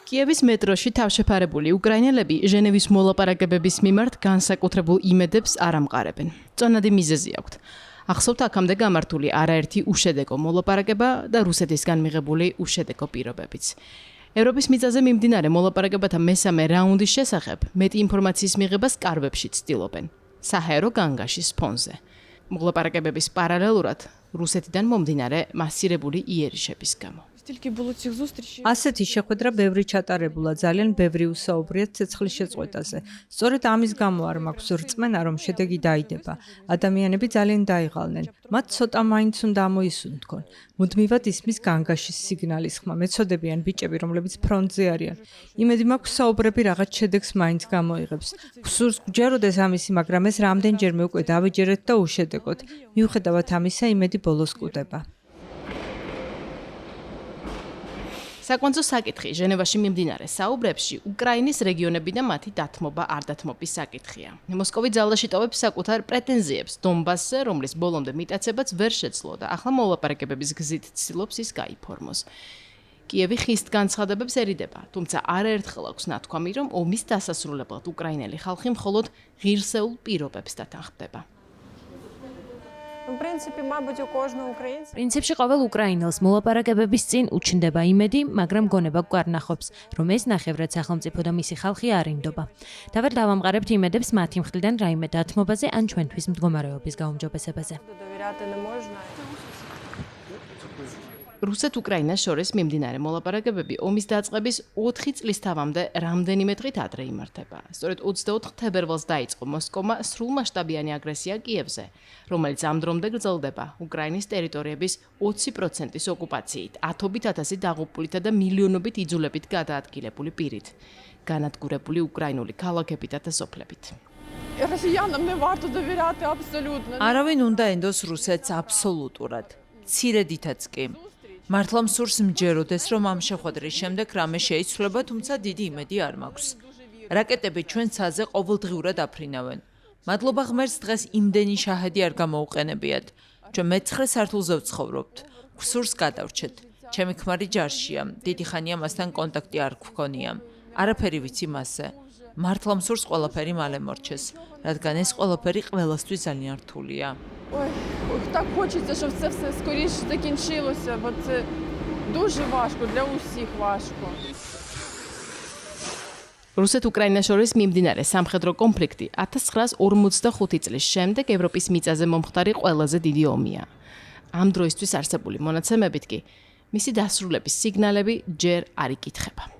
კიევის მეტროში თავშეფარებული უკრაინელები ჟენევის მოლაპარაკებების მიმართ განსაკუთრებულ იმედებს არ ამყარებენ. წონადი მიზეზი აქვთ. ახსოვთ აქამდე გამართული არაერთი უშედეგო მოლაპარაკება და რუსეთისგან მიღებული უშედეგო პირობებიც. ევროპის მიწაზე მიმდინარე მოლაპარაკებათა მესამე რაუნდის შესახებ მეტი ინფორმაციის მიღებას კარვებში ცდილობენ. საჰაერო განგაშის ფონზე. მოლაპარაკებების პარალელურად რუსეთიდან მომდინარე მასირებული იერიშების გამო. ასეთი შეხვედრა ბევრი ჩატარებულა, ძალიან ბევრი უსაუბრიათ ცეცხლის შეწყვეტაზე. სწორედ ამის გამო არ მაქვს რწმენა, რომ შედეგი დაიდება. ადამიანები ძალიან დაიღალნენ. მათ ცოტა მაინც უნდა ამოისუნთქონ. მუდმივად ისმის განგაშის სიგნალის ხმა. მეცოდებიან ბიჭები, რომლებიც ფრონტზე არიან. იმედი მაქვს საუბრები რაღაც შედეგს მაინც გამოიღებს. გსურს გჯეროდეს ამისი, მაგრამ ეს რამდენჯერმე უკვე დავიჯერეთ და უშედეგოდ. მიუხედავად ამისა, იმედი ბოლოს კვდება. საკვანძო საკითხი ჟენევაში მიმდინარე საუბრებში უკრაინის რეგიონები და მათი დათმობა არ დათმობის საკითხია. მოსკოვი ძალაში ტოვებს საკუთარ პრეტენზიებს დონბასზე, რომლის ბოლომდე მიტაცებაც ვერ შეძლო და ახლა მოლაპარაკებების გზით ცდილობს ის გაიფორმოს. კიევი ხისტ განცხადებებს ერიდება, თუმცა არაერთხელ აქვს ნათქვამი, რომ ომის დასასრულებლად უკრაინელი ხალხი მხოლოდ ღირსეულ პირობებს დათანხმდება. პრინციპში ყოველ უკრაინელს მოლაპარაკებების წინ უჩნდება იმედი, მაგრამ გონება გვარნახობს, რომ ეს ნახევრად სახელმწიფო და მისი ხალხი არ ინდობა. და ვერ დავამყარებთ იმედებს მათი მხრიდან რაიმე დათმობაზე ან ჩვენთვის მდგომარეობის გაუმჯობესებაზე. რუსეთ-უკრაინას შორის მიმდინარე მოლაპარაკებები ომის დაწყების 4 წლის თავამდე რამდენიმე დღით ადრე იმართება. სწორედ 24 თებერვალს დაიწყო მოსკოვმა სრულმასშტაბიანი აგრესია კიევზე, რომელიც ამ დრომდე გრძელდება უკრაინის ტერიტორიების 20%-ის ოკუპაციით, ათობით ათასი დაღუპულითა და მილიონობით იძულებით გადაადგილებული პირით, განადგურებული უკრაინული ქალაქებითა და სოფლებით. არავინ უნდა ენდოს რუსეთს აბსოლუტურად. მცირედითაც კი. მართლა მსურს მჯეროდეს, რომ ამ შეხვედრის შემდეგ რამე შეიცვლება, თუმცა დიდი იმედი არ მაქვს. რაკეტები ჩვენ ცაზე ყოველდღიურად აფრინავენ. მადლობა ღმერთს, დღეს იმდენი შაჰედი არ გამოუყენებიათ. ჩვენ მე-9 სართულზე ვცხოვრობთ. გვსურს გადავრჩეთ. ჩემი ქმარი ჯარშია. დიდი ხანია მასთან კონტაქტი არ გვქონია. არაფერი ვიცი მასზე. მართლა მსურს ყველაფერი მალე მორჩეს, რადგან ეს ყველაფერი ყველასთვის ძალიან რთულია. Так хочеться, щоб це все скоріше закінчилося, бо це дуже важко, для усіх важко. რუსეთ-უკრაინას შორის მიმდინარე სამხედრო კონფლიქტი 1945 წლის შემდეგ ევროპის მიწაზე მომხდარი ყველაზე დიდი ომია. ამ დროისთვის არსებული მონაცემებით კი მისი დასრულების სიგნალები ჯერ არ იკითხება.